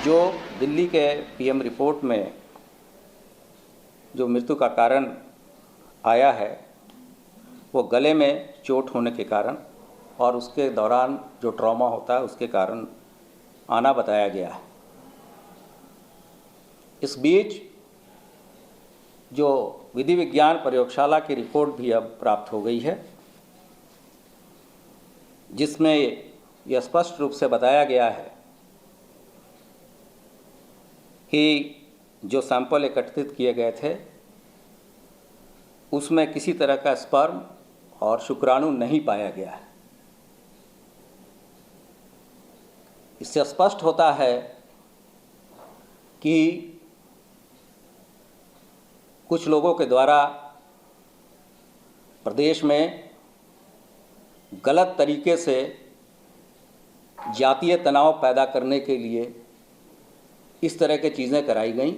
जो दिल्ली के PM report में जो मृत्यु का कारण आया है वो गले में चोट होने के कारण और उसके दौरान जो ट्रॉमा होता है उसके कारण आना बताया गया है। इस बीच जो विधि विज्ञान प्रयोगशाला की रिपोर्ट भी अब प्राप्त हो गई है, जिसमें यह स्पष्ट रूप से बताया गया है कि जो सैंपल एकत्रित किए गए थे उसमें किसी तरह का स्पर्म और शुक्राणु नहीं पाया गया है। इससे स्पष्ट होता है कि कुछ लोगों के द्वारा प्रदेश में गलत तरीके से जातीय तनाव पैदा करने के लिए इस तरह की चीज़ें कराई गईं।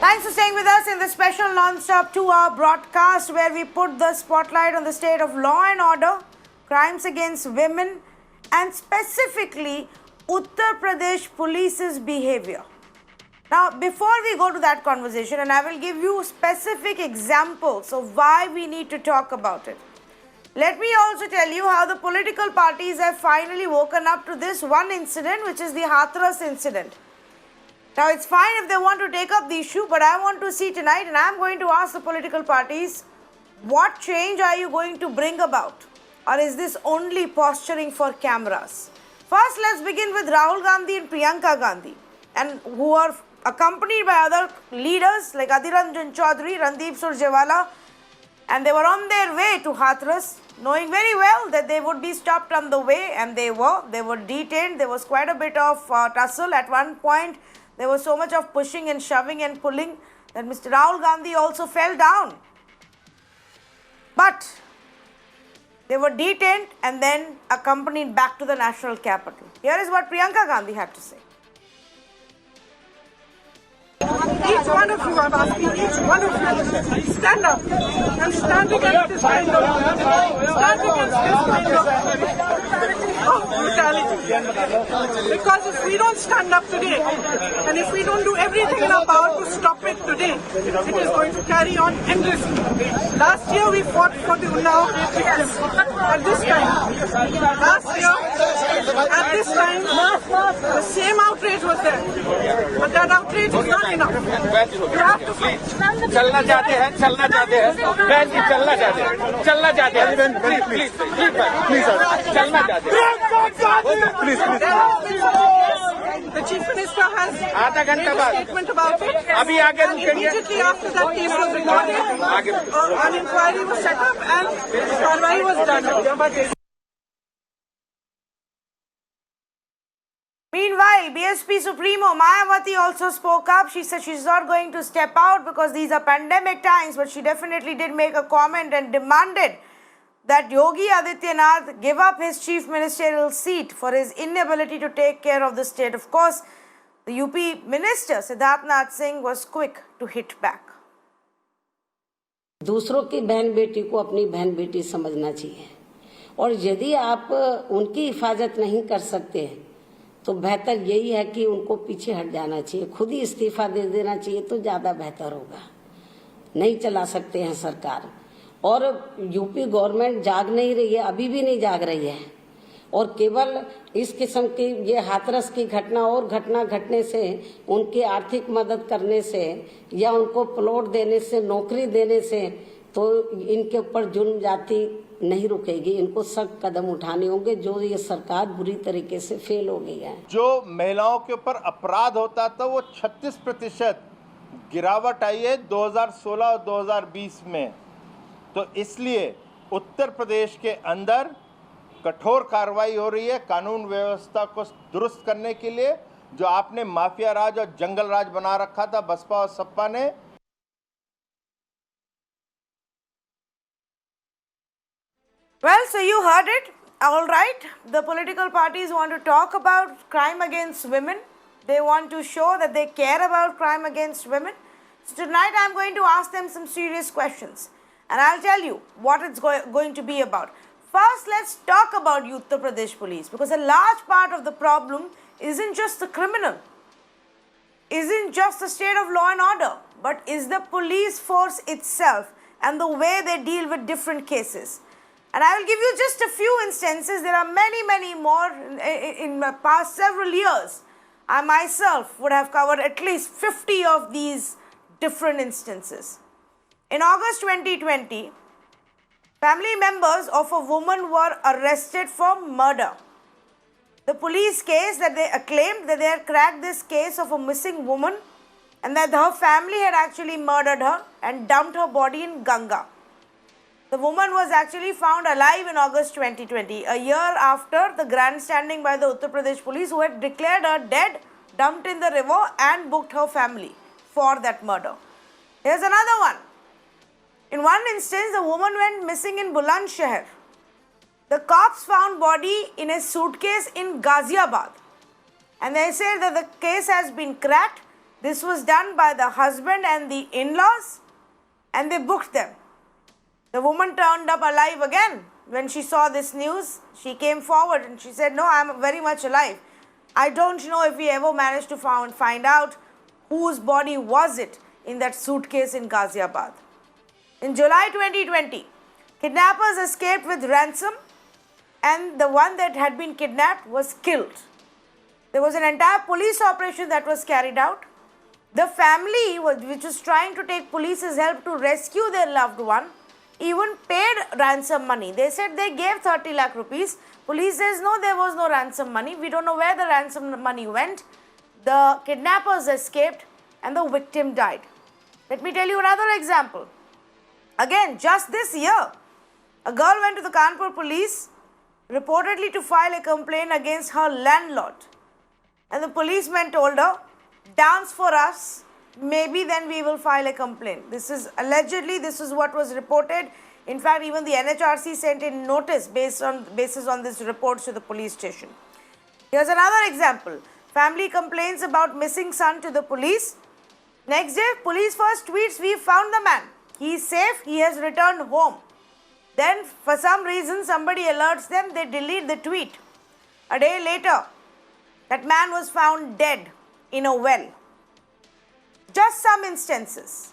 Thanks for staying with us in this special non-stop 2-hour broadcast where we put the spotlight on the state of law and order, crimes against women, and specifically Uttar Pradesh police's behavior. Now, before we go to that conversation, and I will give you specific examples of why we need to talk about it, let me also tell you how the political parties have finally woken up to this one incident, which is the Hathras incident. Now, it's fine if they want to take up the issue, but I want to see tonight, and I'm going to ask the political parties, what change are you going to bring about? Or is this only posturing for cameras? First, let's begin with Rahul Gandhi and Priyanka Gandhi, and who are accompanied by other leaders like Adhir Ranjan Chaudhary, Randeep Surjewala, and they were on their way to Hathras, knowing very well that they would be stopped on the way, and they were detained. There was quite a bit of tussle at one point. There was so much of pushing and shoving and pulling that Mr. Rahul Gandhi also fell down. But they were detained and then accompanied back to the national capital. Here is what Priyanka Gandhi had to say. Each one of you, I'm asking each one of you, stand up and stand against this kind of brutality. Because if we don't stand up today, and if we don't do everything in our power to stop it today, it is going to carry on endlessly. Last year we fought for the Unnao victims. At this time, last year At this time, the same outrage was there. But that outrage is not enough. You have to fight. चलना चाहते हैं बहन जी, चलना चाहते हैं please चलना चाहते हैं The Chief Minister has आधा घंटा made a बाद statement about it. अभी आगे And immediately after that case was recorded, an inquiry was set up and Karwai was done. Meanwhile, BSP Supremo Mayawati also spoke up. She said she's not going to step out because these are pandemic times, but she definitely did make a comment and demanded that Yogi Adityanath give up his chief ministerial seat for his inability to take care of the state. Of course, the UP minister Siddharth Nath Singh was quick to hit back. दूसरों की बहन बेटी को अपनी बहन बेटी समझना चाहिए, और यदि आप उनकी हिफाजत नहीं कर सकते तो बेहतर यही है कि उनको पीछे हट जाना चाहिए, खुद ही इस्तीफा दे देना चाहिए तो ज्यादा बेहतर होगा। नहीं चला सकते हैं सरकार, और यूपी गवर्नमेंट जाग नहीं रही है, अभी भी नहीं जाग रही है, और केवल इस किस्म की ये हाथरस की घटना और घटना घटने से, उनकी आर्थिक मदद करने से या उनको प्लॉट देने से, नौकरी देने से तो इनके ऊपर जुल्म जाति नहीं रुकेगी। इनको सख्त कदम उठाने होंगे, जो ये सरकार बुरी तरीके से फेल हो गई है। जो महिलाओं के ऊपर अपराध होता था वो 36% गिरावट आई है 2016 और 2020 में। तो इसलिए उत्तर प्रदेश के अंदर कठोर कार्रवाई हो रही है कानून व्यवस्था को दुरुस्त करने के लिए। जो आपने माफिया राज और जंगल राज बना रखा था बसपा और सपा ने। Well, so you heard it. All right. The political parties want to talk about crime against women. They want to show that they care about crime against women. So tonight I'm going to ask them some serious questions. And I'll tell you what it's going to be about. First, let's talk about Uttar Pradesh police, because a large part of the problem isn't just the criminal, isn't just the state of law and order, but is the police force itself and the way they deal with different cases. And I will give you just a few instances. There are many, many more. In the past several years, I myself would have covered at least 50 of these different instances. In August 2020, family members of a woman were arrested for murder. The police case that they acclaimed that they had cracked this case of a missing woman and that her family had actually murdered her and dumped her body in Ganga. The woman was actually found alive in August 2020, a year after the grandstanding by the Uttar Pradesh police, who had declared her dead, dumped in the river and booked her family for that murder. Here's another one. In one instance, the woman went missing in Bulandshahr. The cops found body in a suitcase in Ghaziabad. And they said that the case has been cracked. This was done by the husband and the in-laws, and they booked them. The woman turned up alive again. When she saw this news, she came forward and she said, "No, I'm very much alive. I don't know if we ever managed to find out whose body was it in that suitcase in Ghaziabad." In July 2020, kidnappers escaped with ransom, and the one that had been kidnapped was killed. There was an entire police operation that was carried out. The family, which was trying to take police's help to rescue their loved one, even paid ransom money. They said they gave 30 lakh rupees. Police says, no, there was no ransom money. We don't know where the ransom money went. The kidnappers escaped and the victim died. Let me tell you another example. Again, just this year, a girl went to the Kanpur police reportedly to file a complaint against her landlord. And the policeman told her, dance for us, maybe then we will file a complaint. This is allegedly, this is what was reported. In fact, even the NHRC sent a notice basis on this report to the police station. Here's another example. Family complains about missing son to the police. Next day, police first tweets, "We found the man. He is safe. He has returned home." Then, for some reason, somebody alerts them. They delete the tweet. A day later, that man was found dead in a well. Just some instances.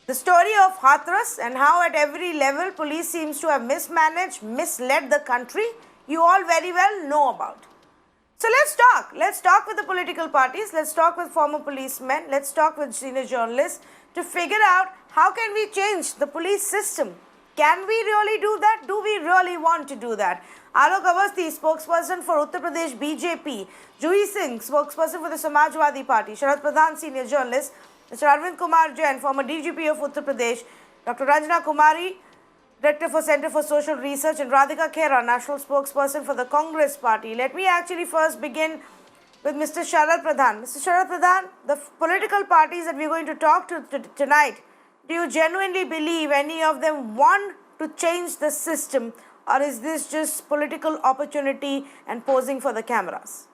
The story of Hathras and how at every level police seems to have mismanaged, misled the country you all very well know about. So let's talk. Let's talk with the political parties. Let's talk with former policemen. Let's talk with senior journalists to figure out how can we change the police system. Can we really do that? Do we really want to do that? Alok Awasthi, spokesperson for Uttar Pradesh BJP. Juhi Singh, spokesperson for the Samajwadi Party. Sharad Pradhan, senior journalist. Mr. Arvind Kumar Jain, former DGP of Uttar Pradesh. Dr. Ranjana Kumari, Director for Center for Social Research, and Radhika Khera, National Spokesperson for the Congress Party. Let me actually first begin with Mr. Sharad Pradhan. Mr. Sharad Pradhan, the political parties that we're going to talk to tonight, do you genuinely believe any of them want to change the system, or is this just political opportunity and posing for the cameras?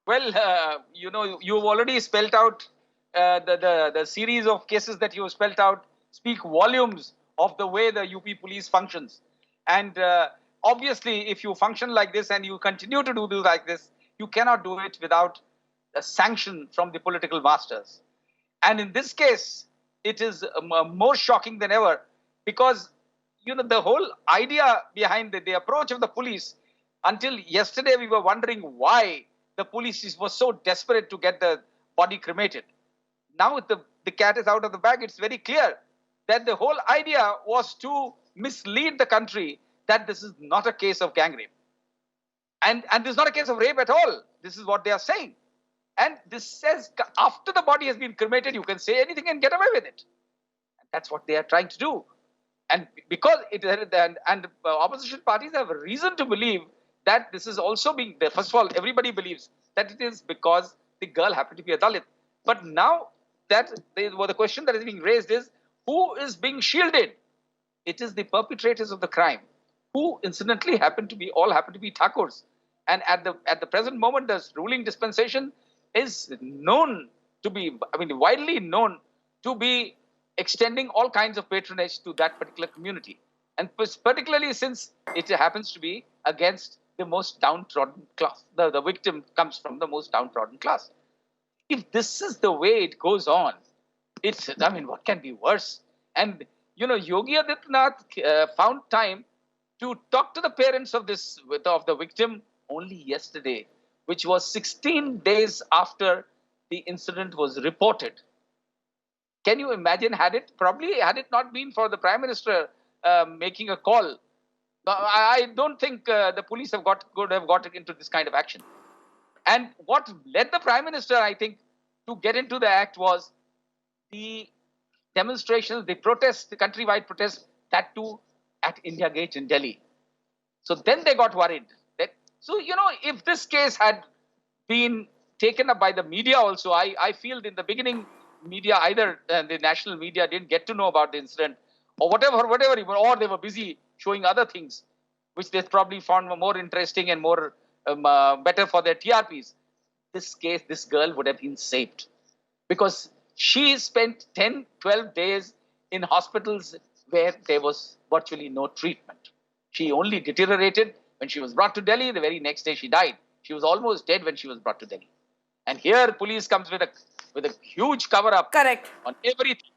Well, you've already spelt out the series of cases that you spelt out speak volumes of the way the UP police functions. And obviously, if you function like this and you continue to do like this, you cannot do it without a sanction from the political masters. And in this case, it is more shocking than ever because, the whole idea behind the approach of the police, until yesterday we were wondering why the police was so desperate to get the body cremated. Now the cat is out of the bag. It's very clear that the whole idea was to mislead the country that this is not a case of gang rape. And this is not a case of rape at all. This is what they are saying. And this says after the body has been cremated, you can say anything and get away with it. And that's what they are trying to do. And because opposition parties have a reason to believe that this is also being, first of all, everybody believes that it is because the girl happened to be a Dalit. But now that the question that is being raised is, who is being shielded? It is the perpetrators of the crime, who incidentally all happen to be Thakurs. And at the present moment, the ruling dispensation is known to be, widely known to be extending all kinds of patronage to that particular community. And particularly since it happens to be against the most downtrodden class. The victim comes from the most downtrodden class. If this is the way it goes on, what can be worse? And, Yogi Adityanath found time to talk to the parents of the victim only yesterday, which was 16 days after the incident was reported. Can you imagine, had it not been for the Prime Minister making a call, I don't think the police could have got into this kind of action. And what led the Prime Minister, I think, to get into the act was the demonstrations, the protests, the countrywide protests, that too at India Gate in Delhi. So then they got worried. If this case had been taken up by the media also, I feel in the beginning, media, either the national media didn't get to know about the incident or whatever, or they were busy showing other things, which they probably found more interesting and more better for their TRPs. This girl would have been saved because she spent 10, 12 days in hospitals where there was virtually no treatment. She only deteriorated when she was brought to Delhi. The very next day she died. She was almost dead when she was brought to Delhi. And here police comes with a huge cover-up. Correct. On everything.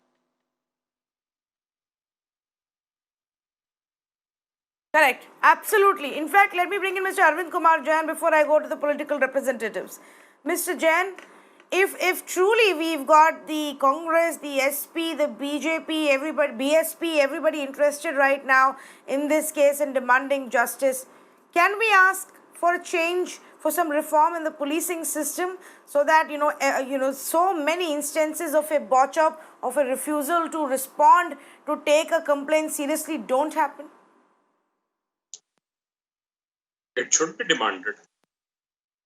Correct. Absolutely. In fact, let me bring in Mr. Arvind Kumar Jain before I go to the political representatives. Mr. Jain, if truly we've got the Congress, the SP, the BJP, BSP, everybody interested right now in this case and demanding justice, can we ask for a change, for some reform in the policing system so that, so many instances of a botch-up, of a refusal to respond, to take a complaint seriously don't happen? It should be demanded.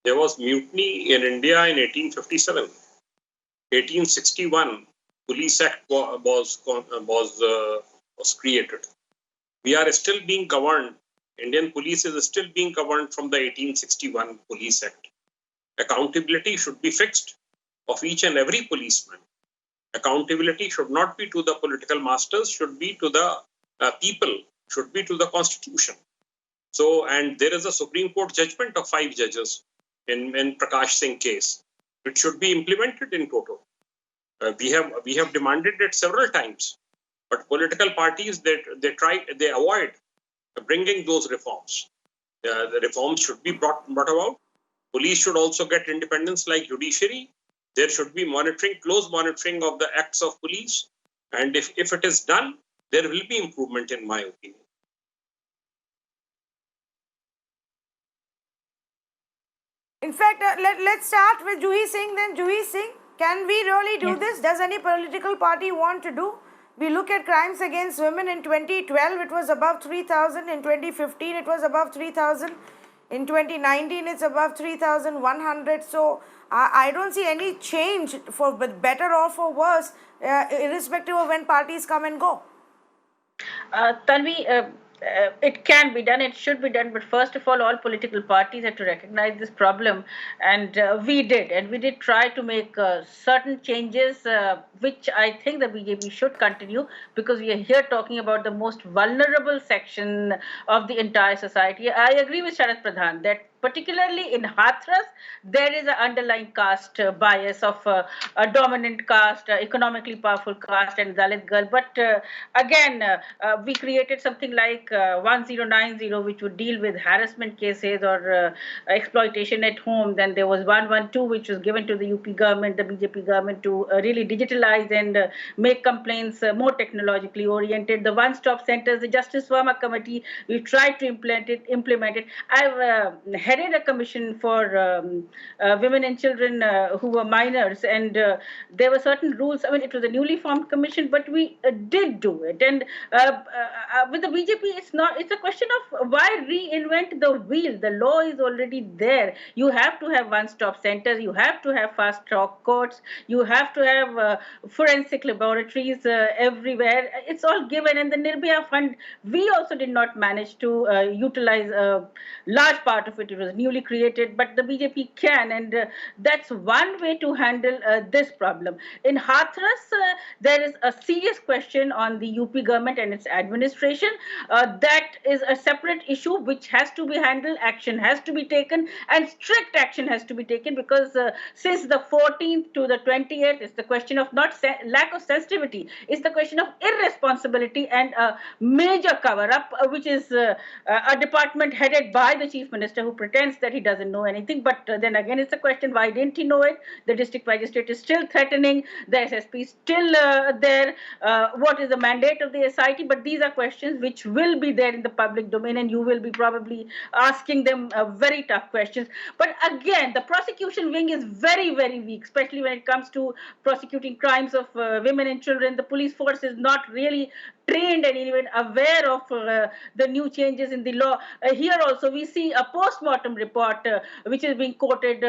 There was mutiny in India in 1857. 1861, Police Act was created. We are still being governed. Indian police is still being governed from the 1861 Police Act. Accountability should be fixed of each and every policeman. Accountability should not be to the political masters, should be to the people, should be to the Constitution. So, and there is a Supreme Court judgment of 5 judges in Prakash Singh case. It should be implemented in total. We have demanded it several times, but political parties they avoid bringing those reforms. The reforms should be brought about. Police should also get independence like judiciary. There should be monitoring, close monitoring of the acts of police. And if it is done, there will be improvement, in my opinion. In fact, let's start with Juhi Singh then. Juhi Singh, can we really do this? Does any political party want to do? We look at crimes against women in 2012, it was above 3,000. In 2015, it was above 3,000. In 2019, it's above 3,100. So I don't see any change for better or for worse, irrespective of when parties come and go. Tanvi, it can be done, it should be done, but first of all political parties have to recognize this problem, and we did try to make certain changes, which I think the BJP should continue, because we are here talking about the most vulnerable section of the entire society. I agree with Sharad Pradhan that particularly in Hathras, there is an underlying caste bias of a dominant caste, economically powerful caste, and Dalit girl. But again, we created something like 1090, which would deal with harassment cases or exploitation at home. Then there was 112, which was given to the UP government, the BJP government, to really digitalize and make complaints more technologically oriented. The one-stop centers, the Justice Verma Committee, we tried to implement it. I've headed a commission for women and children who were minors, and there were certain rules. I mean, it was a newly formed commission, but we did do it. And with the BJP, it's a question of why reinvent the wheel. The law is already there. You have to have one-stop centers. You have to have fast-track courts. You have to have forensic laboratories everywhere. It's all given. And the Nirbhaya Fund, we also did not manage to utilize a large part of it. It was newly created, but the BJP can, and that's one way to handle this problem. In Hathras, there is a serious question on the UP government and its administration. That is a separate issue which has to be handled. Action has to be taken, and strict action has to be taken, because since the 14th to the 28th, it's the question of not lack of sensitivity. It's the question of irresponsibility and a major cover-up, which is a department headed by the Chief Minister, who pretends that he doesn't know anything. But then again, it's a question, why didn't he know it? The district magistrate is still threatening, the SSP is still there. What is the mandate of the SIT? But these are questions which will be there in the public domain, and you will be probably asking them very tough questions. But again, the prosecution wing is very, very weak, especially when it comes to prosecuting crimes of women and children. The police force is not really trained and even aware of the new changes in the law. Here also we see a post-mortem report which is being quoted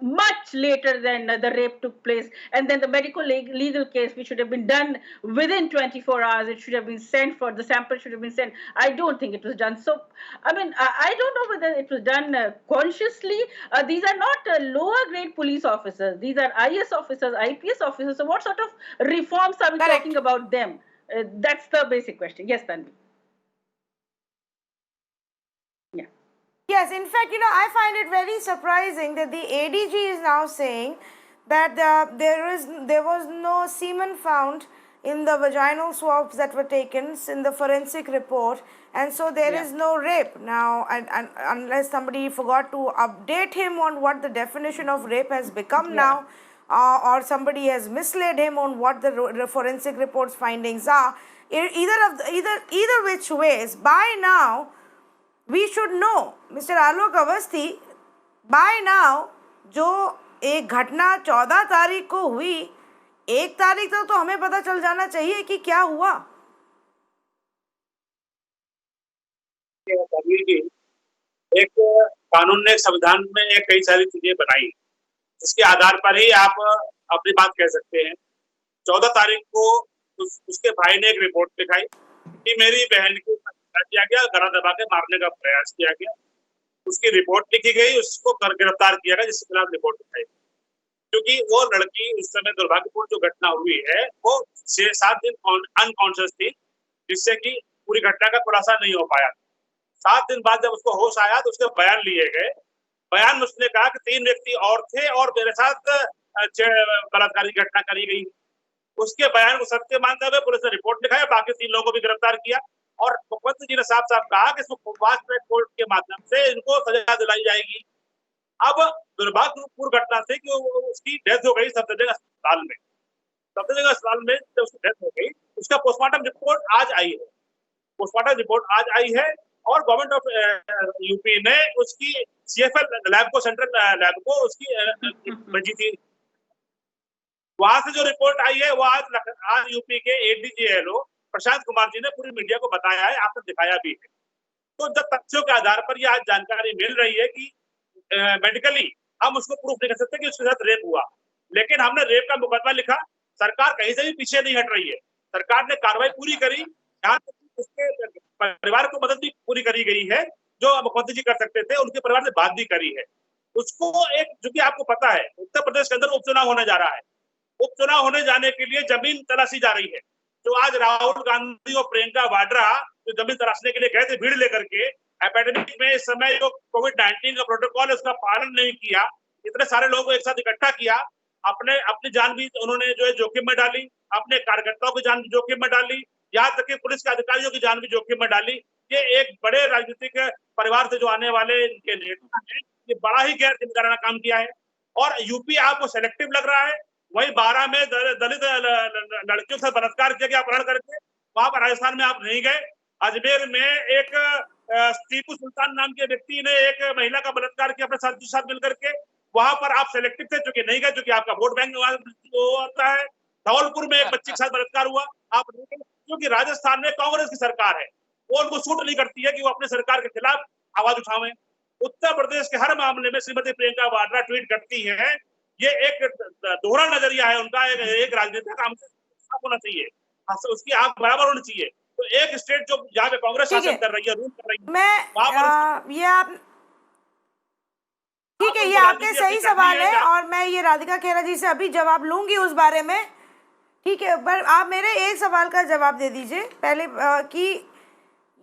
much later than the rape took place, and then the medical legal case, which should have been done within 24 hours, it should have been sent for, the sample should have been sent. I don't think it was done. So, I mean, I don't know whether it was done consciously. These are not lower grade police officers. These are IS officers, IPS officers. So what sort of reforms are we talking about them? That's the basic question. Yes, Tanvi. Yeah. Yes, in fact, I find it very surprising that the ADG is now saying that there was no semen found in the vaginal swabs that were taken in the forensic report, and so there is no rape. Now, and unless somebody forgot to update him on what the definition of rape has become now, or somebody has misled him on what the forensic report's findings are, either which ways, by now, we should know, Mr. Alok Awasthi, by now, जो एक घटना 14 तारीख को हुई, 1 तारीख तक तो हमें पता चल जाना चाहिए कि क्या हुआ। एक कानून ने, संविधान में कई सारी चीजें बनाई, इसके आधार पर ही आप अपनी बात कह सकते हैं। 14 तारीख को उसके भाई ने एक रिपोर्ट दिखाई कि मेरी बहन को किया गया, गला दबा के मारने का प्रयास किया गया। उसकी रिपोर्ट लिखी गई, उसको गिरफ्तार किया गया, जिसके खिलाफ रिपोर्ट दिखाई। क्योंकि वो लड़की उस समय दुर्भाग्यपूर्ण जो घटना हुई है, वो 6-7 दिन अनकॉन्शियस थी, जिससे कि पूरी घटना का खुलासा नहीं हो पाया। 7 दिन बाद जब उसको होश आया तो उसके बयान लिए गए। बयान में उसने कहा कि 3 व्यक्ति और थे और मेरे साथ बलात्कार की घटना करी गई। उसके बयान को सत्य मानते हुए पुलिस ने रिपोर्ट लिखाया, बाकी 3 लोगों को भी गिरफ्तार किया और मुख्यमंत्री जी ने साफ साफ कहा कि इसको फास्ट ट्रैक कोर्ट के माध्यम से इनको सजा दिलाई जाएगी। अब दुर्भाग्यपूर्ण घटना से कि उसकी डेथ हो गई सफदरजंग अस्पताल में। सफदरजंग अस्पताल में जब उसकी डेथ हो गई, उसका पोस्टमार्टम रिपोर्ट आज आई है। पोस्टमार्टम रिपोर्ट आज आई है और गवर्नमेंट ऑफ यूपी ने उसकी CFL लैब को, सेंट्रल लैब को उसकी भेजी थी। वहां से जो रिपोर्ट आई है वो आज यूपी के ADG प्रशांत कुमार जी ने पूरी मीडिया को बताया है, आपने दिखाया भी है। तो जब तथ्यों के आधार पर यह आज जानकारी मिल रही है कि मेडिकली हम उसको प्रूफ नहीं कर सकते कि उसके साथ रेप हुआ, लेकिन हमने रेप का मुकदमा लिखा। सरकार कहीं से भी पीछे नहीं हट रही है। सरकार ने कार्रवाई पूरी करी, यहाँ तक उसके परिवार को मदद भी पूरी करी गई है जो मुख्यमंत्री जी कर सकते थे, उनके परिवार से बात भी करी है। उसको एक, जो कि आपको पता है उत्तर प्रदेश के अंदर उपचुनाव होने जा रहा है। उपचुनाव होने जाने के लिए जमीन तलाशी जा रही है। जो आज राहुल गांधी और प्रियंका वाड्रा जो जमीन तलाशने के लिए गए थे भीड़ लेकर के, एपेडेमिक में इस समय जो कोविड-19 का प्रोटोकॉल है उसका पालन नहीं किया, इतने सारे लोगों को एक साथ इकट्ठा किया, अपनी जान भी उन्होंने जो है जोखिम में डाली, अपने कार्यकर्ताओं की जान भी जोखिम में डाली, यहाँ तक कि पुलिस के अधिकारियों की जान भी जोखिम में डाली। ये एक बड़े राजनीतिक परिवार से जो आने वाले इनके नेता हैं, ये बड़ा ही गैर जिम्मेदाराना काम किया है। और यूपी आपको सेलेक्टिव लग रहा है, वही 12 में दलित लड़कियों से बलात्कार किया गया, अपहरण करके, वहां पर राजस्थान में आप नहीं गए। अजमेर में एक टीपू सुल्तान नाम के व्यक्ति ने एक महिला का बलात्कार किया अपने साथी के साथ मिलकर के, वहां पर आप सेलेक्टिव थे, चूंकि नहीं गए, क्योंकि आपका वोट बैंक होता है। धौलपुर में एक बच्ची के साथ बलात्कार हुआ, आप नहीं गए, क्योंकि राजस्थान में कांग्रेस की सरकार है, वो उनको सूट नहीं करती है कि वो अपने सरकार के खिलाफ आवाज उठावें। उत्तर प्रदेश के हर मामले में श्रीमती प्रियंका वाड्रा ट्वीट करती है, ये एक दोहरा नजरिया है उनका। एक राजनेता का हमसे होना चाहिए, उसकी आंख बराबर होनी चाहिए। तो एक स्टेट जो जहाँ पे कांग्रेस शासन कर रही है, रूल कर रही है, ये आप ठीक है, ये आपके सही सवाल है और मैं ये राधिका खेरा जी से अभी जवाब लूंगी उस बारे में, ठीक है। पर आप मेरे एक सवाल का जवाब दे दीजिए पहले कि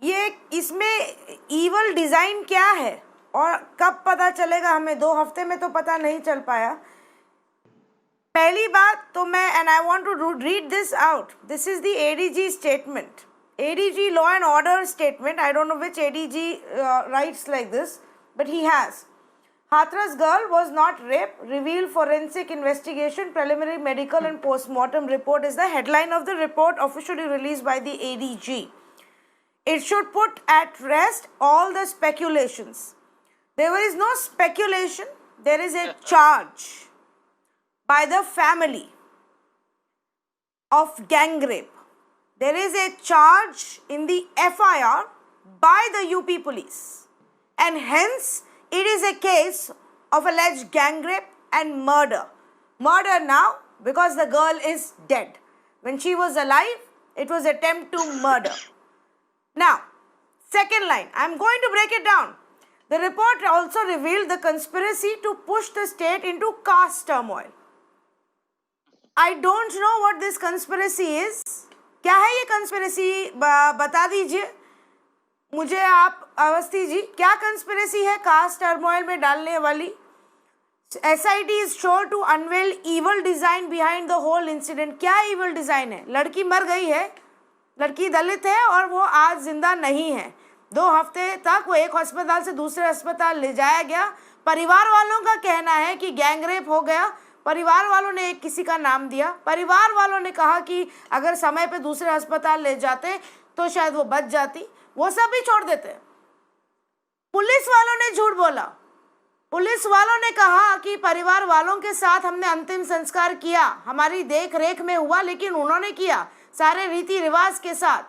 ये इसमें ईवल डिजाइन क्या है और कब पता चलेगा हमें? 2 हफ्ते में तो पता नहीं चल पाया। पहली बात तो मैं, and I want to read this out, this is the ADG statement, ADG Law and Order statement. I don't know which ADG writes like this, but he has. Hathras girl was not raped, revealed forensic investigation, preliminary medical and post-mortem report is the headline of the report officially released by the ADG. It should put at rest all the speculations. There is no speculation, there is a charge by the family of gang rape. There is a charge in the FIR by the UP police, and hence it is a case of alleged gang rape and murder. Murder now because the girl is dead. When she was alive, it was attempt to murder. Now, second line, I am going to break it down. The report also revealed the conspiracy to push the state into caste turmoil. I don't know what this conspiracy is. क्या है ये conspiracy? बता दीजिए मुझे आप अवस्थी जी, क्या conspiracy है cast turmoil में डालने वाली? SIT is sure to unveil evil design behind the whole incident. क्या evil design है? लड़की मर गई है, लड़की दलित है और वो आज जिंदा नहीं है। 2 हफ्ते तक वो एक अस्पताल से दूसरे अस्पताल ले जाया गया। परिवार वालों का कहना है कि गैंग रेप हो गया। परिवार वालों ने एक किसी का नाम दिया, परिवार वालों ने कहा कि अगर समय पे दूसरे अस्पताल ले जाते तो शायद वो बच जाती, वो सब भी छोड़ देते। पुलिस वालों ने झूठ बोला, पुलिस वालों ने कहा कि परिवार वालों के साथ हमने अंतिम संस्कार किया, हमारी देख रेख में हुआ, लेकिन उन्होंने किया सारे रीति रिवाज के साथ।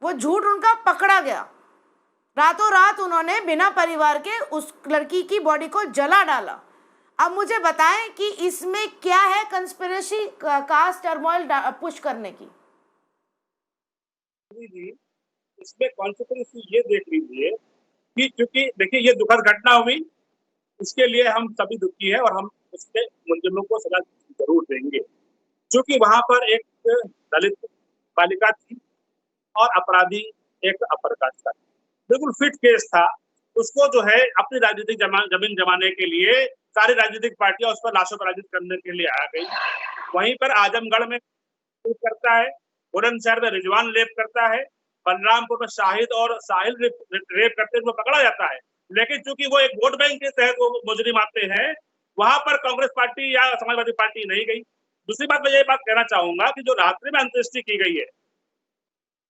वो झूठ उनका पकड़ा गया। रातों रात उन्होंने बिना परिवार के उस लड़की की बॉडी को जला डाला। अब मुझे बताएं कि इसमें क्या है कंस्पिरेसी कास्ट टर्मोइल पुश करने की? इसमें कॉन्स्पिरेसी ये देख लीजिए कि क्योंकि देखिए ये दुखद घटना हुई, इसके लिए हम सभी दुखी है और हम उसके मुलजिमों को सजा जरूर देंगे, क्योंकि वहां पर एक दलित बालिका थी और अपराधी एक अपर कास्ट था। बिल्कुल फिट केस था। उसको जो है अपनी राजनीतिक जमीन जमाने के लिए सारी राजनीतिक पार्टियां उस पर लाशों पराजित करने के लिए आ गई। वहीं पर आजमगढ़ में करता है, बुलंदशहर में रिजवान लेप करता है, बलरामपुर में शाहिद और साहिल रेप करते हुए पकड़ा जाता है, लेकिन चूंकि वो एक वोट बैंक के तहत वो मुजरिम आते हैं, वहां पर कांग्रेस पार्टी या समाजवादी पार्टी नहीं गई। दूसरी बात मैं ये बात कहना चाहूंगा कि जो रात्रि में अंत्येष्टि की गई है,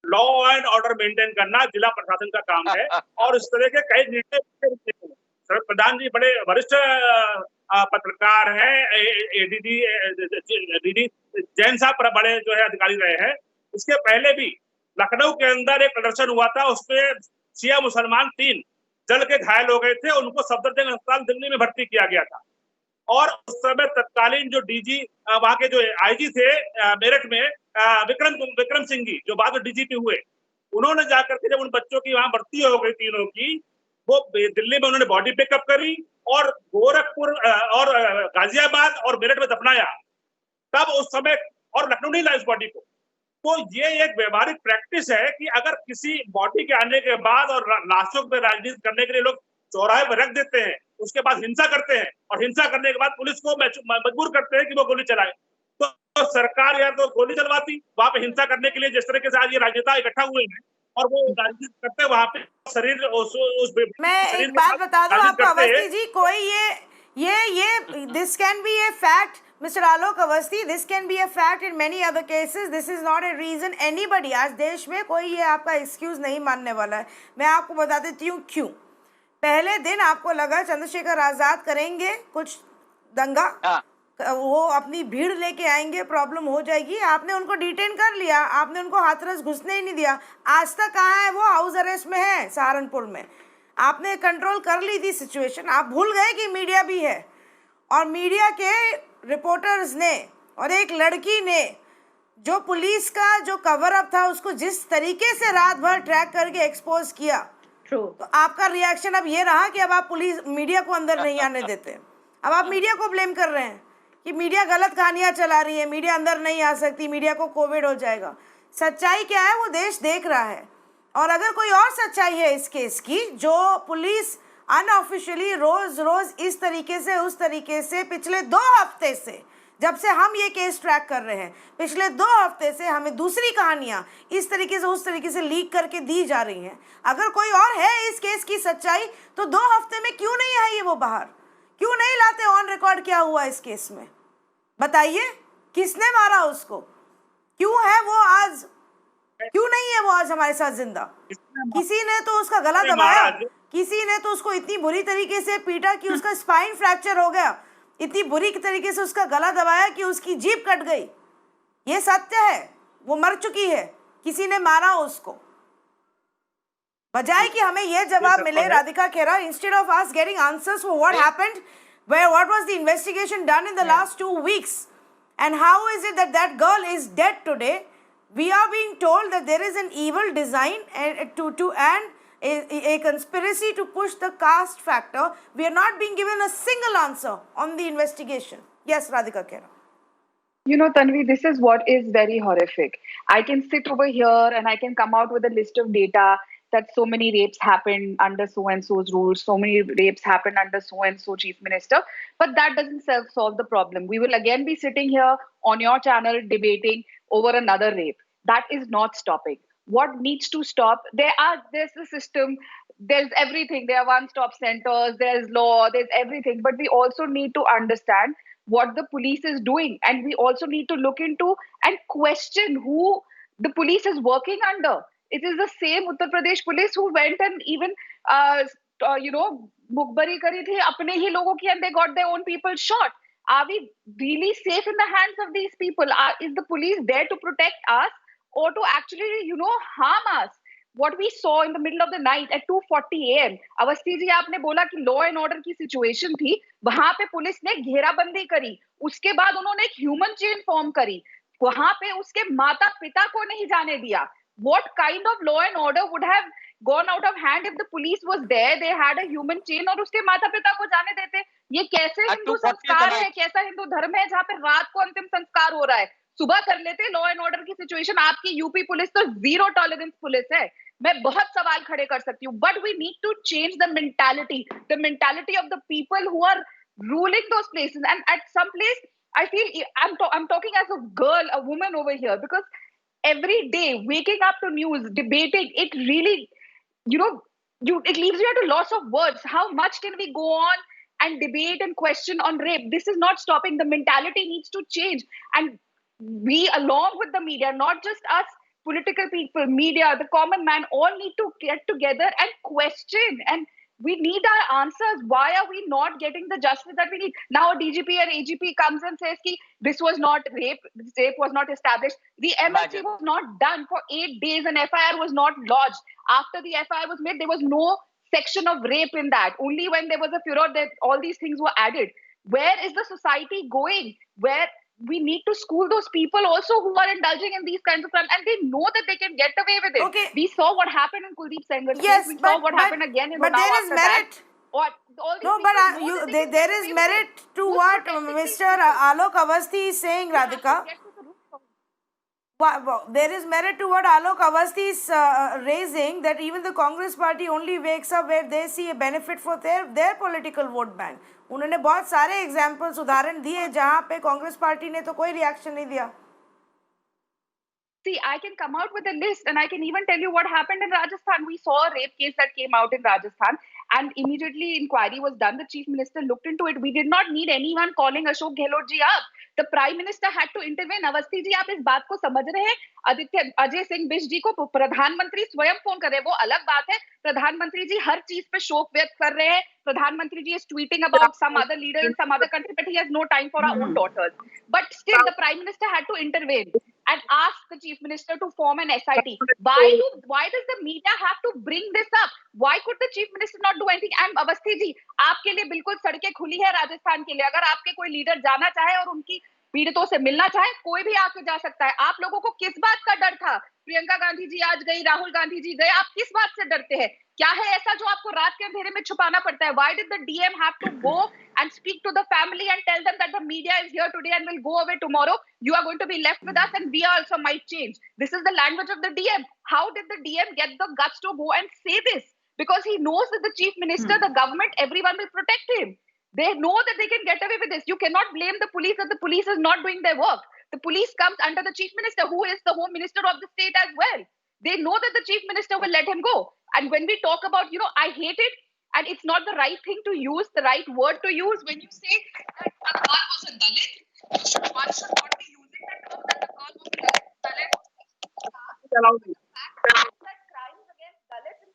लॉ एंड ऑर्डर मेंटेन करना जिला प्रशासन का काम है और इस तरह के कई निर्णय प्रधान जी बड़े वरिष्ठ पत्रकार हैं, डीडी जैन साहब बड़े जो है अधिकारी रहे हैं। इसके पहले भी लखनऊ के अंदर एक प्रदर्शन हुआ था, उसमें शिया मुसलमान 3 जल के घायल हो गए थे, उनको सफदरजंग अस्पताल दिल्ली में भर्ती किया गया था और उस समय तत्कालीन जो डीजी वहां के जो आईजी थे मेरठ में विक्रम सिंह जी, जो बाद में डीजीपी हुए, उन्होंने जाकर के जब उन बच्चों की वहां भर्ती हो गई तीनों की, वो दिल्ली में उन्होंने बॉडी पिकअप करी और गोरखपुर और गाजियाबाद और मेरठ में दफनाया, तब उस समय, और लखनऊ नहीं लाया उस बॉडी को। तो ये एक व्यवहारिक प्रैक्टिस है कि अगर किसी बॉडी के आने के बाद और लाशों पे राजनीति करने के लिए लोग चौराहे पर रख देते हैं, उसके बाद हिंसा करते हैं और हिंसा करने के बाद पुलिस को मजबूर करते हैं कि वो गोली चलाए, तो सरकार या तो गोली चलवाती वहां पे हिंसा करने के लिए, जिस तरीके से आज ये राजनेता इकट्ठा हुए हैं और वो राजनीति करते हैं वहां पे शरीर उस मैं एक बात बता दूं आपको अवस्थी जी, कोई ये this can be a fact mister Alok Awasthi, this can be a fact in many other cases, this is not a reason anybody, आज देश में कोई ये आपका एक्सक्यूज नहीं मानने वाला है। मैं आपको बता देती हूँ क्यों। पहले दिन आपको लगा चंद्रशेखर आजाद करेंगे कुछ दंगा, वो अपनी भीड़ लेके आएंगे, प्रॉब्लम हो जाएगी, आपने उनको डिटेन कर लिया, आपने उनको हाथरस घुसने ही नहीं दिया। आज तक कहाँ है वो? हाउस अरेस्ट में है सहारनपुर में। आपने कंट्रोल कर ली थी सिचुएशन, आप भूल गए कि मीडिया भी है और मीडिया के रिपोर्टर्स ने और एक लड़की ने जो पुलिस का जो कवर अप था उसको जिस तरीके से रात भर ट्रैक करके एक्सपोज किया, तो आपका रिएक्शन अब ये रहा कि अब आप पुलिस मीडिया को अंदर नहीं आने देते। अब आप मीडिया को ब्लेम कर रहे हैं कि मीडिया गलत कहानियां चला रही है, मीडिया अंदर नहीं आ सकती, मीडिया को कोविड हो जाएगा। सच्चाई क्या है वो देश देख रहा है। और अगर कोई और सच्चाई है इस केस की, जो पुलिस अनऑफिशियली रोज रोज इस तरीके से उस तरीके से पिछले 2 हफ्ते से, जब से हम ये केस ट्रैक कर रहे हैं, पिछले 2 हफ्ते से हमें दूसरी कहानियां इस तरीके से उस तरीके से लीक करके दी जा रही हैं। अगर कोई और है इस केस की सच्चाई तो 2 हफ्ते में क्यों नहीं है ये वो बाहर? क्यों नहीं लाते ऑन रिकॉर्ड क्या हुआ इस केस में? बताइए, किसने मारा उसको? क्यों है वो आज, क्यों नहीं है वो आज हमारे साथ जिंदा? किसी ने तो उसका गला दबाया, किसी ने तो उसको इतनी बुरी तरीके से पीटा कि उसका स्पाइन फ्रैक्चर हो गया, इतनी बुरी तरीके से उसका गला दबाया कि उसकी जीभ कट गई। ये सत्य है, वो मर चुकी है, किसी ने मारा उसको। बजाय कि हमें ये जवाब मिले, राधिका खेरा, instead of us getting answers for what happened, what was the investigation done in the last 2 weeks, and how is it that that girl is dead today? We are being told that there is an evil design and a conspiracy to push the caste factor. We are not being given a single answer on the investigation. Yes, Radhika Khera. You know, Tanvi, this is what is very horrific. I can sit over here and I can come out with a list of data that so many rapes happened under so-and-so's rules, so many rapes happened under so-and-so chief minister, but that doesn't solve the problem. We will again be sitting here on your channel debating over another rape. That is not stopping. What needs to stop? There's the system, there's everything. There are one-stop centers, there's law, there's everything. But we also need to understand what the police is doing. And we also need to look into and question who the police is working under. It is the same Uttar Pradesh police who went and even, mukbari kari thi apne hi logon ki and they got their own people shot. Are we really safe in the hands of these people? Is the police there to protect us or to actually, harm us? What we saw in the middle of the night at 2:40 a.m. Awasthi ji आपने बोला कि law and order की situation थी, वहां पे police ने घेराबंदी करी, उसके बाद उन्होंने एक ह्यूमन चेन फॉर्म करी, वहां पे उसके माता पिता को नहीं जाने दिया. What kind of law and order would have gone out of hand if the police was there? They had a human chain और उसके माता पिता को जाने देते. ये कैसे हिंदू संस्कार है, कैसा हिंदू धर्म है जहाँ पे रात को अंतिम संस्कार हो रहा है, सुबह कर लेते लॉ एंड ऑर्डर की सिचुएशन. आपकी यूपी पुलिस तो 0 टॉलरेंस पुलिस है. मैं बहुत सवाल खड़े कर सकती हूँ, but we need to change the mentality of the people who are ruling those places. And at some place I feel I'm talking as a girl, a woman over here, because every day, waking up to news, debating, it really, it leaves you at a loss of words. How much can we go on and debate and question on rape? This is not stopping. The mentality needs to change. And we, along with the media, not just us, political people, media, the common man, all need to get together and question. And we need our answers. Why are we not getting the justice that we need? Now a DGP and AGP comes and says ki this was not rape, this rape was not established. The MLC was not done for 8 days, and FIR was not lodged. After the FIR was made, there was no section of rape in that. Only when there was a furor that all these things were added. Where is the society going? Where we need to school those people also who are indulging in these kinds of crimes, and they know that they can get away with it. Okay. We saw what happened in Kuldeep Sengar's Yes, case. We saw what happened again in but Unnao there is after merit. that. All these No, people but know that they can there get is away with merit it. to Who's what protecting these Mr. people? Alok Awasthi is saying, Radhika. Get to the root of it. There is merit to what Alok Awasthi is raising, that even the Congress party only wakes up where they see a benefit for their political vote bank. उन्होंने बहुत सारे examples उदाहरण दिए जहाँ पे Congress party ने तो कोई रिएक्शन नहीं दिया. See, I can come out with a list and I can even tell you what happened in Rajasthan. We saw a rape case that came out in Rajasthan and immediately inquiry was done. The chief minister looked into it. We did not need anyone calling Ashok Gehlot ji up. The prime minister had to intervene. Awasthi ji, आप इस बात को समझ रहे हैं? अजय सिंह बिश जी को प्रधानमंत्री स्वयं फोन कर रहे हैं. वो अलग बात है. प्रधानमंत्री जी हर चीज पे शोक व्यक्त कर रहे हैं. Pradhanmantri ji is tweeting about some other leader in some other country, but he has no time for our own daughters. But still, the prime minister had to intervene and ask the chief minister to form an SIT. Why does the media have to bring this up? Why could the chief minister not do anything? And Awasthi ji, आपके लिए बिल्कुल सड़कें खुली है राजस्थान के लिए. अगर आपके कोई लीडर जाना चाहे और उनकी पीड़ितों से मिलना चाहे, कोई भी आके जा सकता है. आप लोगों को किस बात का डर था? प्रियंका गांधी जी आज गई, राहुल गांधी जी गए, आप किस बात से डरते हैं? क्या है ऐसा जो आपको रात के अंधेरे में छुपाना पड़ता है? Why did the DM have to go and speak to the family and tell them that the media is here today and will go away tomorrow? You are going to be left with us and we also might change. This is the language of the DM. How did the DM get the guts to go and say this? Because he knows that the chief minister, the government, everyone will protect him. They know that they can get away with this. You cannot blame the police that the police is not doing their work. The police comes under the chief minister, who is the home minister of the state as well. They know that the chief minister will let him go. And when we talk about, I hate it, and it's not the right thing to use, the right word to use. When you say that Agarwal was a Dalit, one should not be using that term that Agarwal was a Dalit. The fact that crimes against Dalits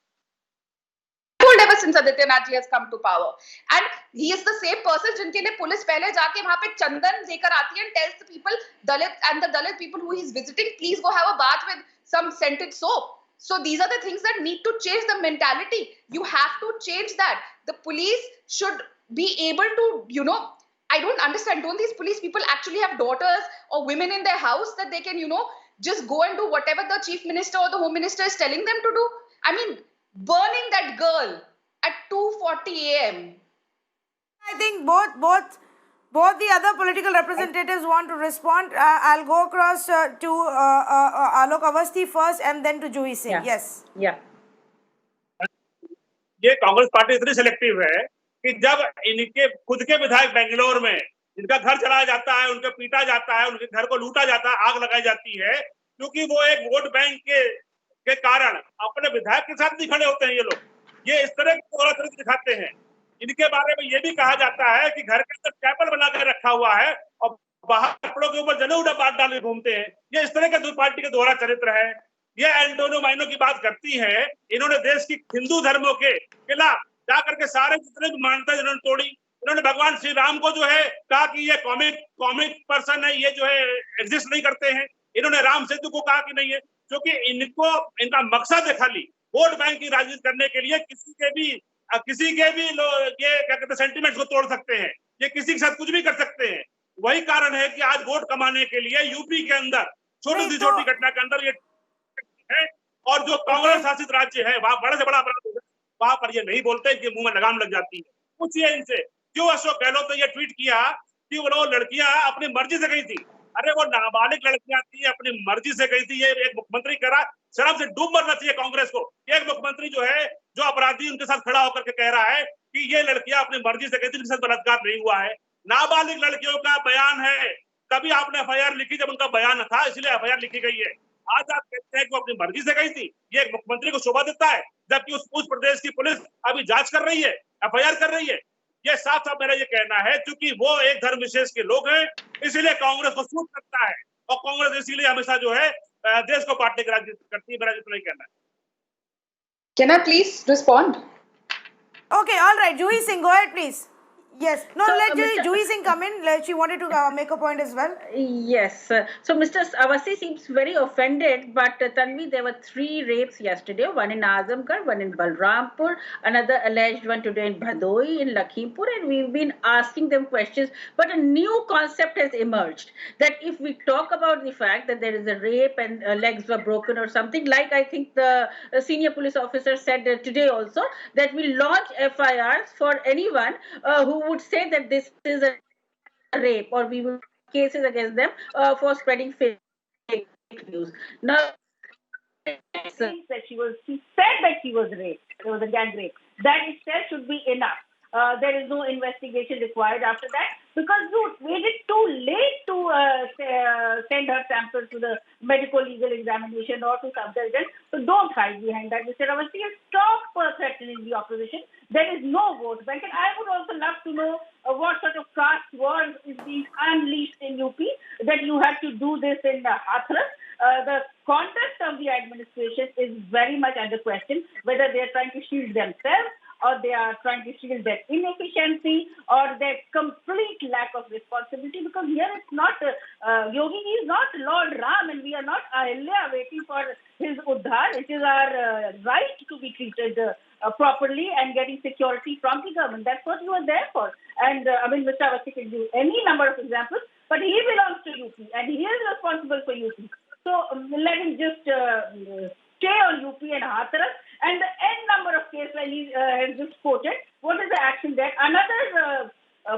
ever since Adityanath ji has come to power, and he is the same person जिनके लिए police पहले जाके वहां पे चंदन लेकर आती है and tells the people, Dalit people who he is visiting, please go have a bath with some scented soap. So these are the things that need to change the mentality. You have to change that. The police should be able to, I don't understand. Don't these police people actually have daughters or women in their house that they can, just go and do whatever the chief minister or the home minister is telling them to do? I mean, burning that girl at 2:40 a.m. I think both the other political representatives want to respond. I'll go across to Alok Awasthi first and then to Juhi Singh. Yeah. Yes. Yeah. ये Congress party इतनी selective है कि जब इनके खुद के विधायक बेंगलोर में जिनका घर चलाया जाता है, उनके पीटा जाता है, उनके घर को लूटा जाता है, आग लगाई जाती है, क्योंकि वो एक वोट बैंक के कारण अपने विधायक के साथ नहीं खड़े होते हैं. ये लोग ये इस तरह की दिखाते हैं. इनके बारे में ये भी कहा जाता है कि घर के अंदर चैपल बनाकर रखा हुआ है और बाहर कपड़ों के ऊपर जनेऊ बात डाल के घूमते हैं. ये इस तरह के पार्टी का दोहरा चरित्र है. ये एंटोनियो माइनो की बात करती है. इन्होंने देश की हिंदू धर्मों के खिलाफ जाकर के सारे जितने भी मान्यता जिन्होंने तोड़ी. इन्होंने भगवान श्री राम को जो है कहा कि ये कॉमिक पर्सन है, ये जो है एग्जिस्ट नहीं करते हैं. इन्होंने राम सेतु को कहा कि नहीं है, क्योंकि इनका मकसद है खाली वोट बैंक की राजनीति करने के लिए. किसी के भी लोग ये क्या कहते हैं सेंटिमेंट्स को तोड़ सकते हैं. ये किसी के साथ कुछ भी कर सकते हैं. वही कारण है कि आज वोट कमाने के लिए यूपी के अंदर छोटी घटना के अंदर ये है, और जो कांग्रेस शासित राज्य है वहां बड़े से बड़ा अपराध होगा, वहां पर ये नहीं बोलते, इनके मुंह में लगाम लग जाती है. पूछिए इनसे क्यों अशोक गहलोत ने ये ट्वीट किया कि वो लड़कियां अपनी मर्जी से गई थी. अरे वो नाबालिग लड़कियां थी, अपनी मर्जी से गई थी. ये एक मुख्यमंत्री कह रहा, शर्म से डूब मरना चाहिए कांग्रेस को. एक मुख्यमंत्री जो अपराधी उनके साथ खड़ा होकर के कह रहा है कि ये लड़कियां अपनी मर्जी से गई थी, उनके साथ बलात्कार नहीं हुआ है. नाबालिग लड़कियों का बयान है. तभी आपने FIR लिखी जब उनका बयान था, इसलिए FIR लिखी गई है. आज आप कहते हैं कि वो अपनी मर्जी से गई थी, ये एक मुख्यमंत्री को शोभा देता है, जबकि उस प्रदेश की पुलिस अभी जांच कर रही है, एफआईआर कर रही है। ये साफ साफ मेरा ये कहना है, क्योंकि वो एक धर्म विशेष के लोग हैं, इसीलिए कांग्रेस को सूट करता है, और कांग्रेस इसीलिए हमेशा जो है देश को बांटने की राजनीति करती है। मेरा इतना ही कहना है। Can I please respond? Okay, all right. Juhi Singh, go ahead, please. Yes. No, So, let Mr. Juhi Singh come in. She wanted to make a point as well. Yes. So Mr. Awasthi seems very offended, but Tanvi, there were 3 rapes yesterday, one in Azamgarh, one in Balrampur, another alleged one today in Bhadoi, in Lakhimpur, and we've been asking them questions. But a new concept has emerged, that if we talk about the fact that there is a rape and legs were broken or something, like I think the senior police officer said today also, that we launch FIRs for anyone who would say that this is a rape, or we will cases against them for spreading fake news. Now, that she said that she was raped. There was a gang rape. That itself should be enough. There is no investigation required after that, because you waited too late to send her samples to the medical legal examination or to subdivision. So don't hide behind that, Mr. Awasthi. Stop threatening the opposition. There is no vote bank. And I would also love to know what sort of caste war is being unleashed in UP, that you have to do this in Hathras. The conduct of the administration is very much under question, whether they are trying to shield themselves, or they are trying to shield their inefficiency, or their complete lack of responsibility. Because here it's not, Yogi is not Lord Ram, and we are not Ahilya waiting for his Uddhar. It is our right to be treated properly and getting security from the government. That's what you are there for. And Mr. Awasthi can give any number of examples, but he belongs to UP, and he is responsible for UP. So let him just stay on UP and Hathras, and the n number of cases that he has just quoted. What is the action there? Another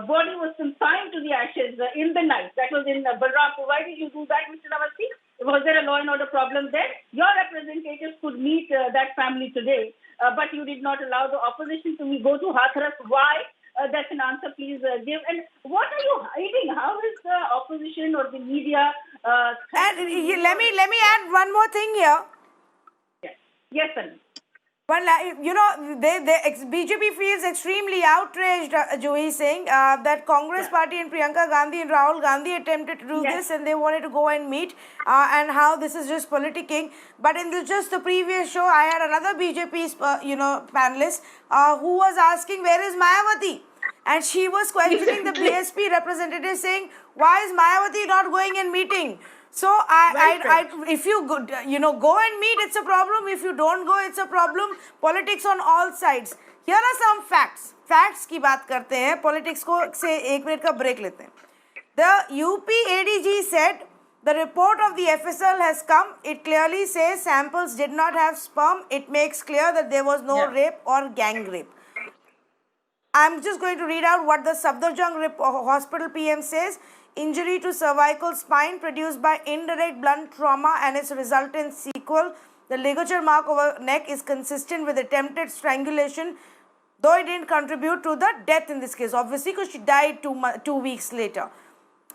body was consigned to the ashes in the night. That was in Balrampur. Why did you do that, Mr. Awasthi? Was there a law and order problem there? Your representatives could meet that family today, but you did not allow the opposition to go to Hathras. Why? That's an answer, please give. And what are you hiding? How is the opposition or the media? And let me add one more thing here. Yes, sir. Well, BJP feels extremely outraged, Juhi Singh, that Congress party and Priyanka Gandhi and Rahul Gandhi attempted to do this, and they wanted to go and meet, and how this is just politicking. But in just the previous show, I had another BJP, panelist who was asking, where is Mayawati? And she was questioning the BSP representative, saying, why is Mayawati not going and meeting? So if you go and meet, it's a problem. If you don't go, it's a problem. Politics on all sides. Here are some facts. Facts की बात करते हैं. Politics को से 1 minute का break लेते हैं. The UP ADG said the report of the FSL has come. It clearly says samples did not have sperm. It makes clear that there was no rape or gang rape. I'm just going to read out what the Safdarjung Hospital PM says. Injury to cervical spine produced by indirect blunt trauma and its resultant sequel. The ligature mark over neck is consistent with attempted strangulation, though it didn't contribute to the death in this case, obviously, because she died 2 weeks later.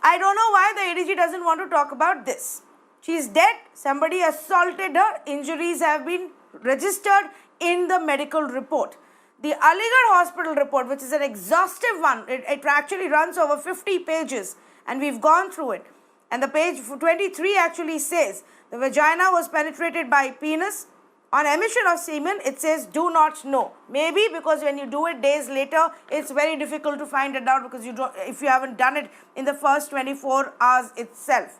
I don't know why the ADG doesn't want to talk about this. She is dead. Somebody assaulted her. Injuries have been registered in the medical report. The Aligarh Hospital report, which is an exhaustive one, it actually runs over 50 pages. And we've gone through it. And the page 23 actually says the vagina was penetrated by penis. On emission of semen, it says do not know. Maybe because when you do it days later, it's very difficult to find it out, because if you haven't done it in the first 24 hours itself.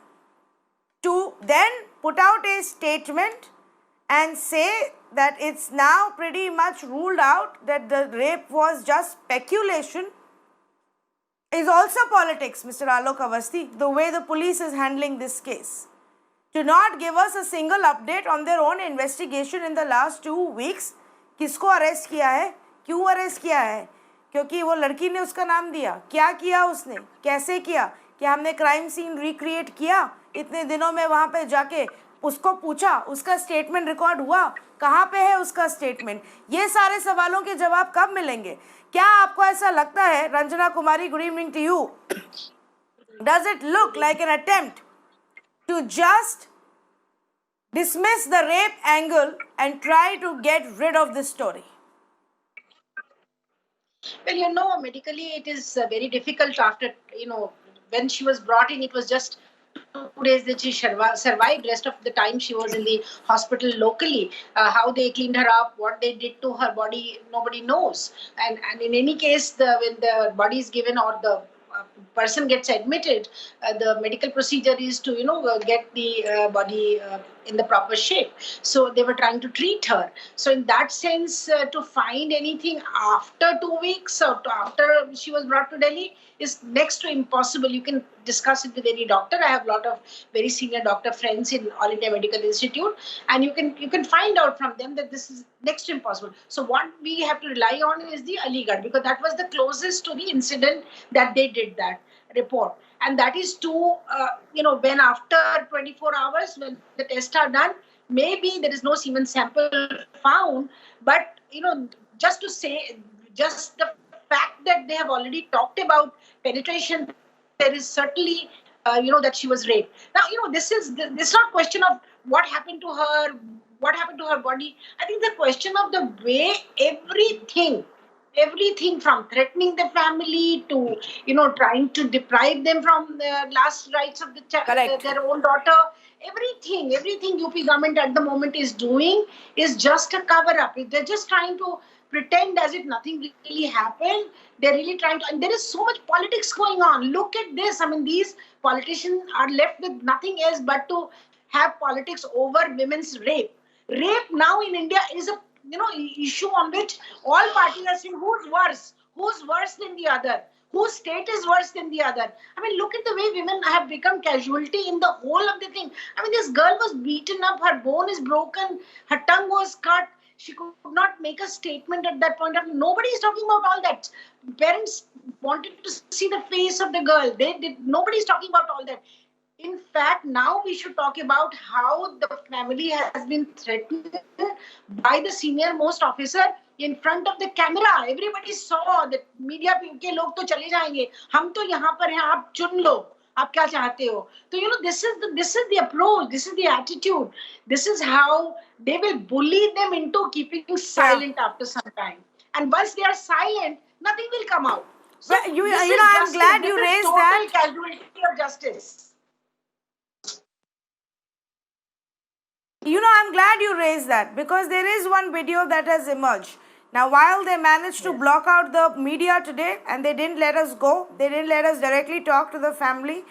To then put out a statement and say that it's now pretty much ruled out that the rape was just speculation is also politics, Mr. Alok Awasthi, the way the police is handling this case. To not give us a single update on their own investigation in the last 2 weeks. किसको arrest किया है, क्यों arrest किया है, क्योंकि वो लड़की ने उसका नाम दिया, क्या किया उसने, कैसे किया, क्या हमने क्राइम सीन रिक्रिएट किया इतने दिनों में, वहाँ पे जाके उसको पूछा, उसका स्टेटमेंट रिकॉर्ड हुआ, कहाँ पे है उसका स्टेटमेंट. ये सारे सवालों के जवाब कब मिलेंगे? क्या आपको ऐसा लगता है, Ranjana Kumari, good evening to you, does it look like an attempt to just dismiss the rape angle and try to get rid of this story? Well, medically it is very difficult after, when she was brought in, it was just 2 days that she survived. Rest of the time she was in the hospital locally. How they cleaned her up, what they did to her body, nobody knows. And in any case, when the body is given or the person gets admitted, the medical procedure is to get the body in the proper shape. So they were trying to treat her. So in that sense, to find anything after 2 weeks or after she was brought to Delhi is next to impossible. You can discuss it with any doctor. I have a lot of very senior doctor friends in All India Medical Institute, and you can find out from them that this is next to impossible. So what we have to rely on is the Aligarh, because that was the closest to the incident that they did that report. And that is to, when after 24 hours, when the tests are done, maybe there is no semen sample found, but, just to say, just the fact that they have already talked about penetration, there is certainly, that she was raped. Now, this is not question of what happened to her body. I think the question of the way everything from threatening the family to, trying to deprive them from the last rights of their own daughter. Everything UP government at the moment is doing is just a cover up. They're just trying to pretend as if nothing really happened. They're really trying to, and there is so much politics going on. Look at this. I mean, these politicians are left with nothing else but to have politics over women's rape. Rape now in India is a issue on which all parties are saying who's worse than the other, whose state is worse than the other. I mean, look at the way women have become casualty in the whole of the thing. I mean, this girl was beaten up, her bone is broken, her tongue was cut. She could not make a statement at that point. Nobody is talking about all that. Parents wanted to see the face of the girl. Nobody is talking about all that. In fact, now we should talk about how the family has been threatened by the senior most officer in front of the camera. Everybody saw that media के लोग तो चले जाएंगे, हम तो यहाँ पर हैं, आप चुन लो, आप क्या चाहते हो. So this is the approach, this is the attitude, this is how they will bully them into keeping silent after some time. And once they are silent, nothing will come out. So I'm glad you raised that. Total casualty of justice. I'm glad you raised that, because there is one video that has emerged. Now, while they managed to block out the media today and they didn't let us go, they didn't let us directly talk to the family,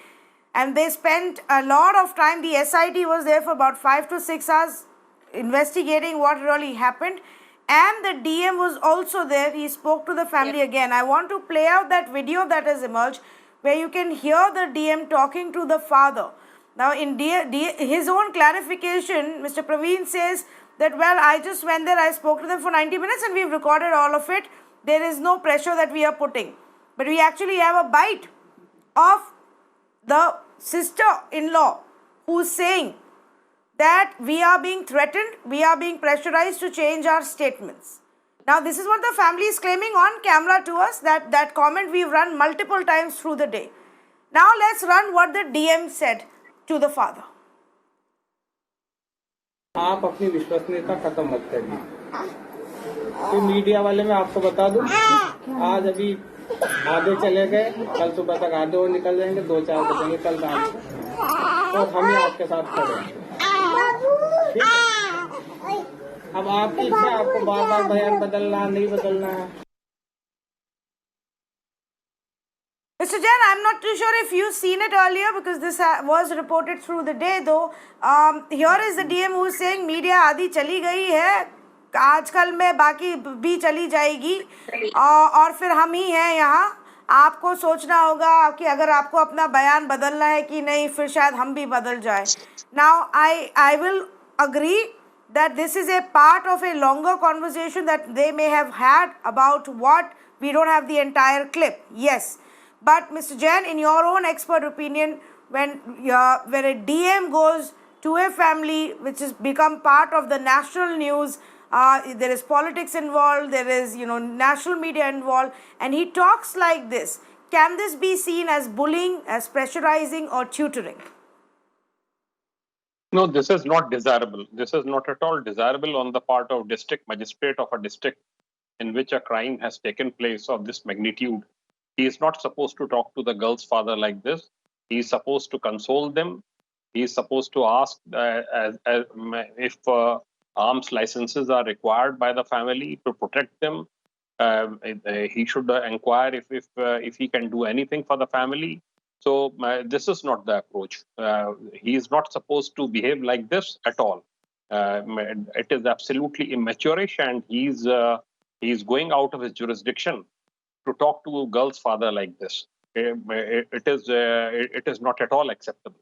and they spent a lot of time. The SIT was there for about 5 to 6 hours investigating what really happened, and the DM was also there. He spoke to the family again. I want to play out that video that has emerged where you can hear the DM talking to the father. Now, in his own clarification, Mr. Praveen says that, well, I just went there, I spoke to them for 90 minutes and we've recorded all of it. There is no pressure that we are putting. But we actually have a bite of the sister-in-law who's saying that we are being threatened, we are being pressurized to change our statements. Now, this is what the family is claiming on camera to us, that comment we've run multiple times through the day. Now, let's run what the DM said to the father. आप अपनी विश्वसनीयता खत्म मत करिए. तो media वाले मैं आपको बता दूं, आज अभी आधे चले गए, कल सुबह तक आधे और निकल जाएंगे, 2-4 बचेंगे कल रात, तो हम ही आपके साथ खड़े हैं. अब आपकी इच्छा, आपको बार बार बयान बदलना नहीं बदलना है. Mr. Jain, I'm not too sure if you've seen it earlier, because this was reported through the day though. Here is the DM who is saying media आधी चली गई है, आजकल में बाकी भी चली जाएगी, और फिर हम ही हैं यहाँ. आपको सोचना होगा कि अगर आपको अपना बयान बदलना है कि नहीं, फिर शायद हम भी बदल जाए. Now, I will agree that this is a part of a longer conversation that they may have had about what we don't have the entire clip. Yes. But Mr. Jain, in your own expert opinion, when a DM goes to a family which has become part of the national news, there is politics involved, there is national media involved, and he talks like this, can this be seen as bullying, as pressurizing, or tutoring? No, this is not desirable. This is not at all desirable on the part of district magistrate of a district in which a crime has taken place of this magnitude. He is not supposed to talk to the girl's father like this. He is supposed to console them. He is supposed to ask if arms licenses are required by the family to protect them. He should inquire if he can do anything for the family. So this is not the approach. He is not supposed to behave like this at all. It is absolutely immaturish, and he's going out of his jurisdiction to talk to a girl's father like this. It is not at all acceptable.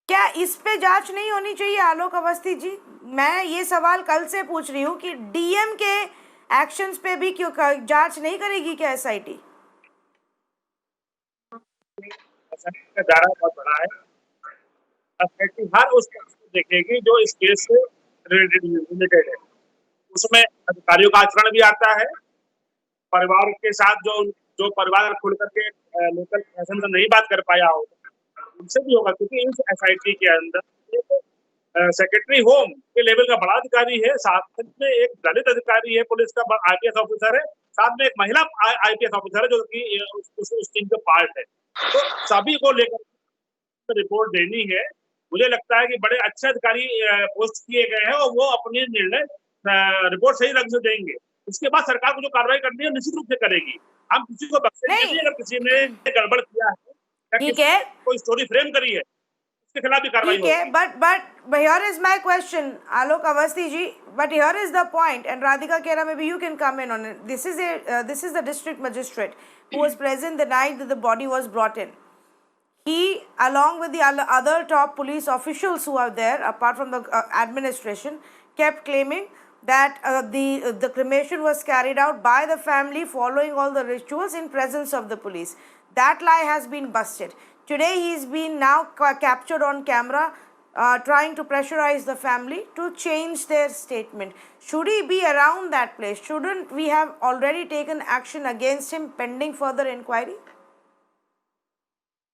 क्या इस पे जांच नहीं होनी चाहिए आलोक अवस्थी जी? मैं ये सवाल कल से पूछ रही हूँ कि डीएम के एक्शंस पे भी क्यों जांच नहीं करेगी क्या एसआईटी? का दायरा बहुत बड़ा है। एसआईटी हर उस केस को देखेगी जो इस केस से रिलेटेड है। उसमें अधिकारियों का आचरण भी आता है, परिवार के साथ जो परिवार खुल करके लोकल प्रशासन से नहीं बात कर पाया हो उनसे भी होगा, क्योंकि इस एसआईटी के अंदर सेक्रेटरी होम के लेवल का बड़ा अधिकारी है, साथ में एक दलित अधिकारी है, पुलिस का आईपीएस ऑफिसर है, साथ में एक महिला आईपीएस ऑफिसर है जो कि उस टीम का पार्ट है। तो सभी को लेकर रिपोर्ट देनी है। मुझे लगता है कि बड़े अच्छे अधिकारी पोस्ट किए गए हैं और वो अपनी निर्णय रिपोर्ट सही ढंग से देंगे। उसके बाद सरकार को जो कार्रवाई करनी है निश्चित रूप से करेगी। हम किसी को बख्शेंगे नहीं अगर किसी ने गड़बड़ किया है, ठीक है, कोई स्टोरी फ्रेम करी है, उसके खिलाफ भी कार्रवाई होगी। ठीक है, but here is my question, Alok Avasthi ji. But here is the point, and Radhika Kera, maybe you can come in on it. This is the district magistrate who was present the night that the body was brought in. He, along with the other top police officials who are there, apart from the administration, kept claiming that the cremation was carried out by the family following all the rituals in presence of the police. That lie has been busted. Today he is being now captured on camera trying to pressurize the family to change their statement. Should he be around that place? Shouldn't we have already taken action against him pending further inquiry?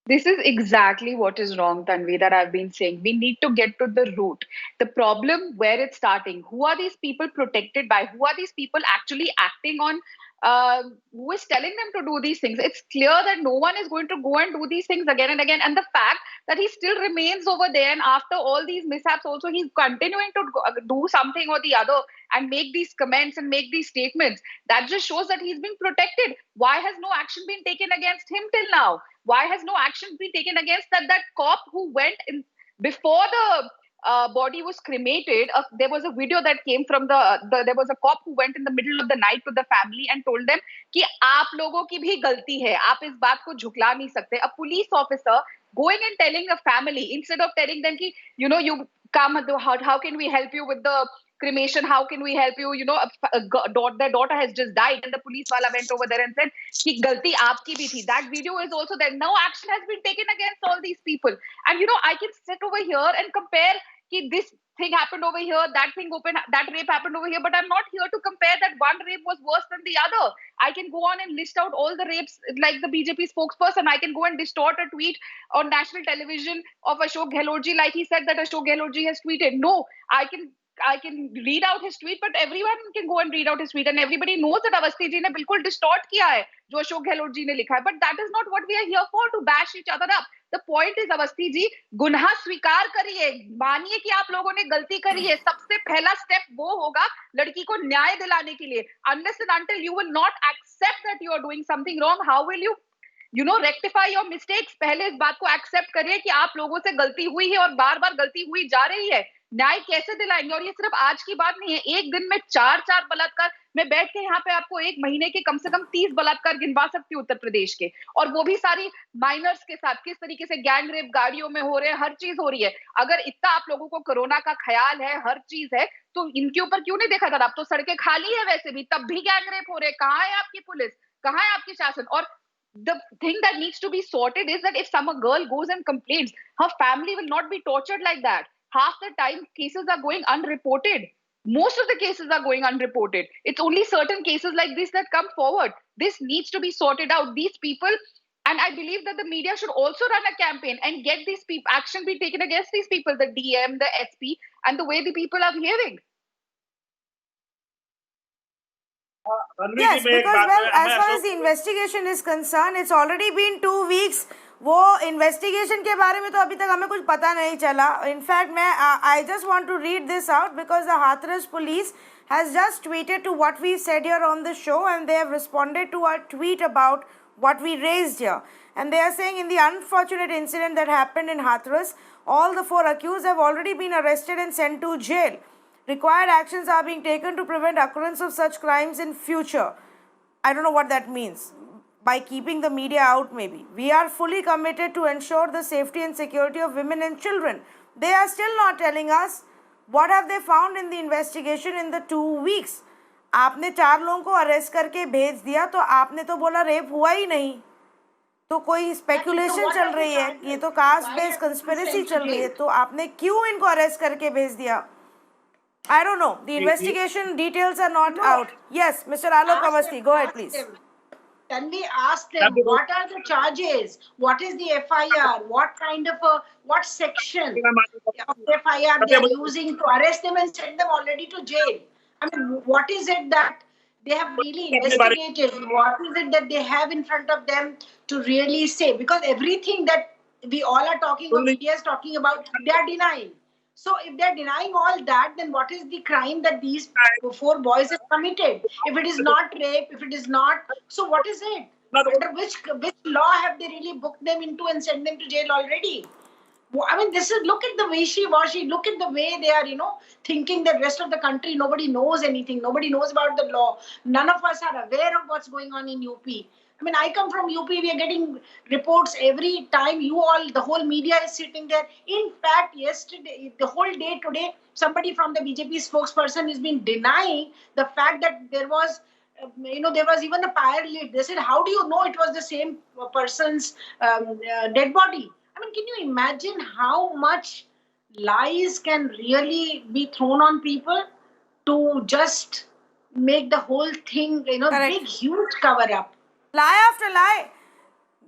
This is exactly what is wrong, Tanvi, that I've been saying. We need to get to the root. The problem, where it's starting. Who are these people protected by? Who are these people actually acting on? Who is telling them to do these things? It's clear that no one is going to go and do these things again and again. And the fact that he still remains over there, and after all these mishaps also, he's continuing to do something or the other and make these comments and make these statements. That just shows that he's being protected. Why has no action been taken against him till now? Why has no action been taken against that cop who went in before the body was cremated? There was a video that came from there was a cop who went in the middle of the night to the family and told them कि आप लोगों की भी गलती है, आप इस बात को झुकला नहीं सकते. A police officer going and telling the family instead of telling them कि you come, how can we help you with the cremation, how can we help you, their daughter has just died, and the police wala went over there and said ki galti aapki bhi thi. That video is also there. No action has been taken against all these people. And I can sit over here and compare ki this thing happened over here, that rape happened over here, but I'm not here to compare that one rape was worse than the other. I can go on and list out all the rapes like the BJP spokesperson. I can go and distort a tweet on national television of Ashok Gehlotji like he said that Ashok Gehlotji has tweeted. No, I can read out his tweet, but everyone can go and read out his tweet, and everybody knows that Avasthi ji ne bilkul distort kiya hai jo Ashok Gehlot ji ne likha hai. But that is not what we are here for, to bash each other up. The point is, Avasthi ji, गुनाह स्वीकार करिए, मानिए कि आप लोगों ने गलती करी है. सबसे पहला स्टेप वो होगा लड़की को न्याय दिलाने के लिए. Unless and until you will not accept that you are doing something wrong, how will you rectify your mistakes? पहले इस बात को एक्सेप्ट करिए कि आप लोगों से गलती हुई है और बार बार गलती हुई जा रही है. न्याय कैसे दिलाएंगे? और ये सिर्फ आज की बात नहीं है. एक दिन में 4 बलात्कार, मैं बैठ के यहाँ पे आपको एक महीने के कम से कम 30 बलात्कार गिनवा सकती हूँ उत्तर प्रदेश के, और वो भी सारी माइनर्स के साथ. किस तरीके से गैंग रेप गाड़ियों में हो रहे हैं, हर चीज हो रही है. अगर इतना आप लोगों को कोरोना का ख्याल है, हर चीज है, तो इनके ऊपर क्यों नहीं देखा था? अब तो सड़कें खाली है वैसे भी, तब भी गैंग रेप हो रहे हैं. कहाँ है आपकी पुलिस, कहाँ है आपकी शासन? और the thing that needs to be sorted is that if some girl goes and complains, her family will not be tortured like that. Half the time cases are going unreported. Most of the cases are going unreported. It's only certain cases like this that come forward. This needs to be sorted out. These people, And I believe that the media should also run a campaign and get these people, action be taken against these people, the DM, the SP, and the way the people are behaving. Yes, because well, as far as the investigation is concerned, it's already been 2 weeks. वो investigation के बारे में तो अभी तक हमें कुछ पता नहीं चला. In fact, I just want to read this out because the Hathras police has just tweeted to what we said here on the show, and they have responded to our tweet about what we raised here. And they are saying, in the unfortunate incident that happened in Hathras, all the 4 accused have already been arrested and sent to jail. Required actions are being taken to prevent occurrence of such crimes in future. I don't know what that means. By keeping the media out, maybe. We are fully committed to ensure the safety and security of women and children. They are still not telling us what have they found in the investigation in the 2 weeks. आपने 4 लोगों को arrest करके भेज दिया तो आपने तो बोला रेप हुआ ही नहीं. तो कोई स्पेकुलेशन चल रही है, ये तो कास्ट बेस्ड कंस्पिरेसी चल रही है, तो आपने क्यों इनको अरेस्ट करके भेज दिया? I don't know. The investigation details are not out. Yes, Mr. Alok Awasthi, go ahead, please. Can we ask them what are the charges? What is the FIR? What kind of what section of FIR they are using to arrest them and send them already to jail? I mean, what is it that they have really investigated? What is it that they have in front of them to really say? Because everything that we all are talking about, media is talking about, they are denying. So if they're denying all that, then what is the crime that these 4 boys have committed? If it is not rape, if it is not, so what is it? Under which law have they really booked them into and sent them to jail already? I mean, this is, look at the wishy-washy, look at the way they are, thinking that rest of the country, nobody knows anything, nobody knows about the law. None of us are aware of what's going on in UP. I mean, I come from UP, we are getting reports every time. The whole media is sitting there. In fact, yesterday, the whole day today, somebody from the BJP spokesperson has been denying the fact that there was, there was even a fire lit. They said, how do you know it was the same person's dead body? I mean, can you imagine how much lies can really be thrown on people to just make the whole thing, big, huge cover-up? Lie after lie.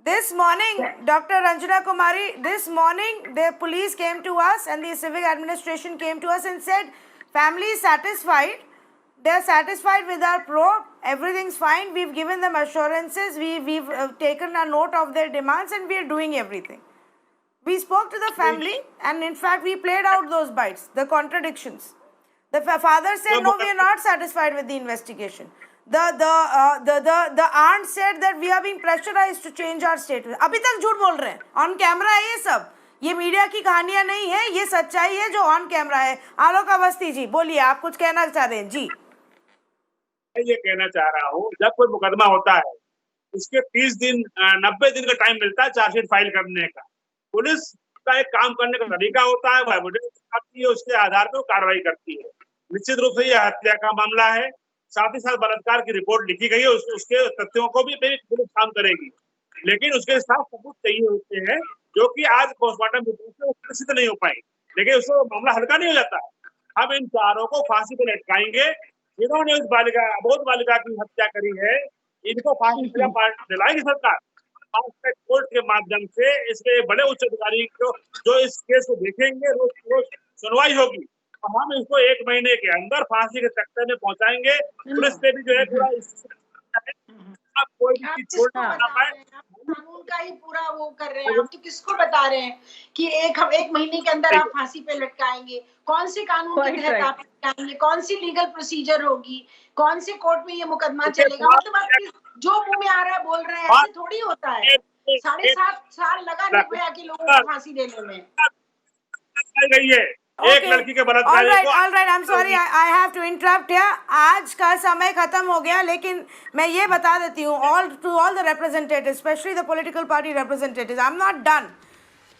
This morning, Dr. Ranjana Kumari, this morning, the police came to us and the civic administration came to us and said, family is satisfied. They are satisfied with our probe. Everything's fine. We've given them assurances. We've taken a note of their demands and we are doing everything. We spoke to the family and in fact, we played out those bites, the contradictions. The father said, no, we are not satisfied with the investigation. The aunt said that we are being pressurized to change our status. अभी तक झूठ बोल रहे हैं. On camera है ये सब. ये मीडिया की कहानियां नहीं है, ये सच्चाई है जो ऑन कैमरा है. आलोक अवस्थी जी, बोलिए, आप कुछ कहना चाह रहे हैं? जी. मैं ये कहना चाह रहा हूँ, जब कोई मुकदमा होता है, उसके 30 दिन, 90 दिन का टाइम मिलता है चार्जशीट फाइल करने का. पुलिस का एक काम करने का तरीका होता है, वह उसके आधार पर कार्रवाई करती है. निश्चित रूप से यह हत्या का मामला है. साथ ही साथ बलात्कार की रिपोर्ट लिखी गई है, उसके तथ्यों को भी पुलिस काम करेगी, लेकिन उसके साथ सबूत चाहिए होते हैं जो कि आज पोस्टमार्टम रिपोर्ट से सिद्ध नहीं हो पाए, लेकिन उससे मामला हल्का नहीं हो जाता. हम इन चारों को फांसी पर लटकाएंगे जिन्होंने उस अबोध बालिका की हत्या करी है. इनको फांसी दिलाएगी सरकार. कोर्ट के माध्यम से इसके बड़े उच्च अधिकारी को जो इस केस को देखेंगे, रोज सुनवाई होगी. हम इसको 1 महीने के अंदर फांसी के तख्ते में पहुंचाएंगे. पुलिस पे भी जो है पूरा कोई भी छोड़ ना पाए. कानून का ही पूरा वो कर रहे हैं. आप तो किसको बता रहे हैं कि 1 महीने के अंदर आप फांसी पे लटकाएंगे? कौन से कानून के तहत आप लटकाएंगे? कौन सी लीगल प्रोसीजर होगी? कौन से कोर्ट में ये मुकदमा चलेगा? मतलब आप जो मुंह में आ रहा है बोल रहे हैं, ऐसे थोड़ी होता है. 7.5 साल लगा निर्भया के लोगों को फांसी देने में. गई है एक लड़की के बलात्कार को. All right, I'm sorry, I have to interrupt here. आज का समय खत्म हो गया, लेकिन मैं ये बता देती हूँ to all the representatives, especially the political party representatives, I'm not done.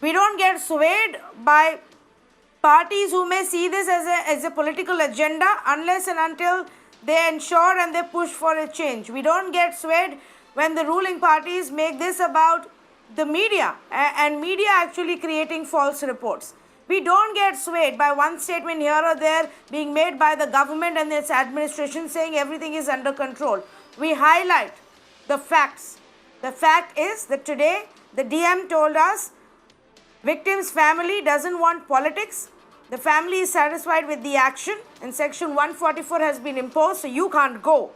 We don't get swayed by parties who may see this as a political agenda unless and until they ensure and they push for a change. We don't get swayed when the ruling parties make this about the media and media actually creating false reports. We don't get swayed by one statement here or there being made by the government and its administration saying everything is under control. We highlight the facts. The fact is that today the DM told us victim's family doesn't want politics. The family is satisfied with the action and section 144 has been imposed, so you can't go.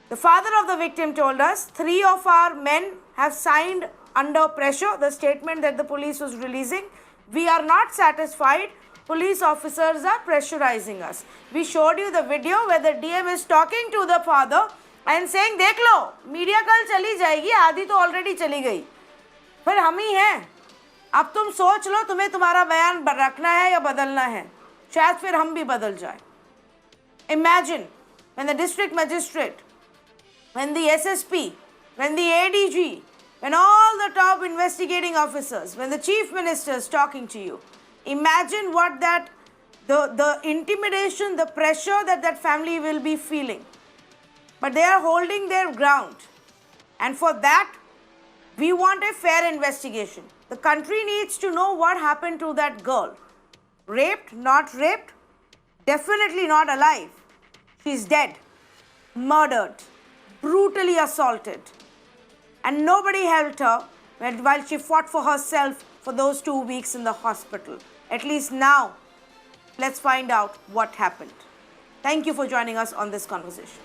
The father of the victim told us 3 of our men have signed under pressure the statement that the police was releasing. We are not satisfied. Police officers are pressurizing us. We showed you the video where the DM is talking to the father and saying, देख लो, media कल चली जाएगी, आधी तो already चली गई, फिर हम ही हैं, अब तुम सोच लो तुम्हें तुम्हारा बयान रखना है या बदलना है, शायद फिर हम भी बदल जाए. Imagine when the district magistrate, when the SSP, when the ADG, when all the top investigating officers, when the chief minister is talking to you, imagine what that, the intimidation, the pressure that family will be feeling. But they are holding their ground. And for that, we want a fair investigation. The country needs to know what happened to that girl. Raped, not raped, definitely not alive. She's dead, murdered, brutally assaulted. And nobody helped her while she fought for herself for those 2 weeks in the hospital. At least now, let's find out what happened. Thank you for joining us on this conversation.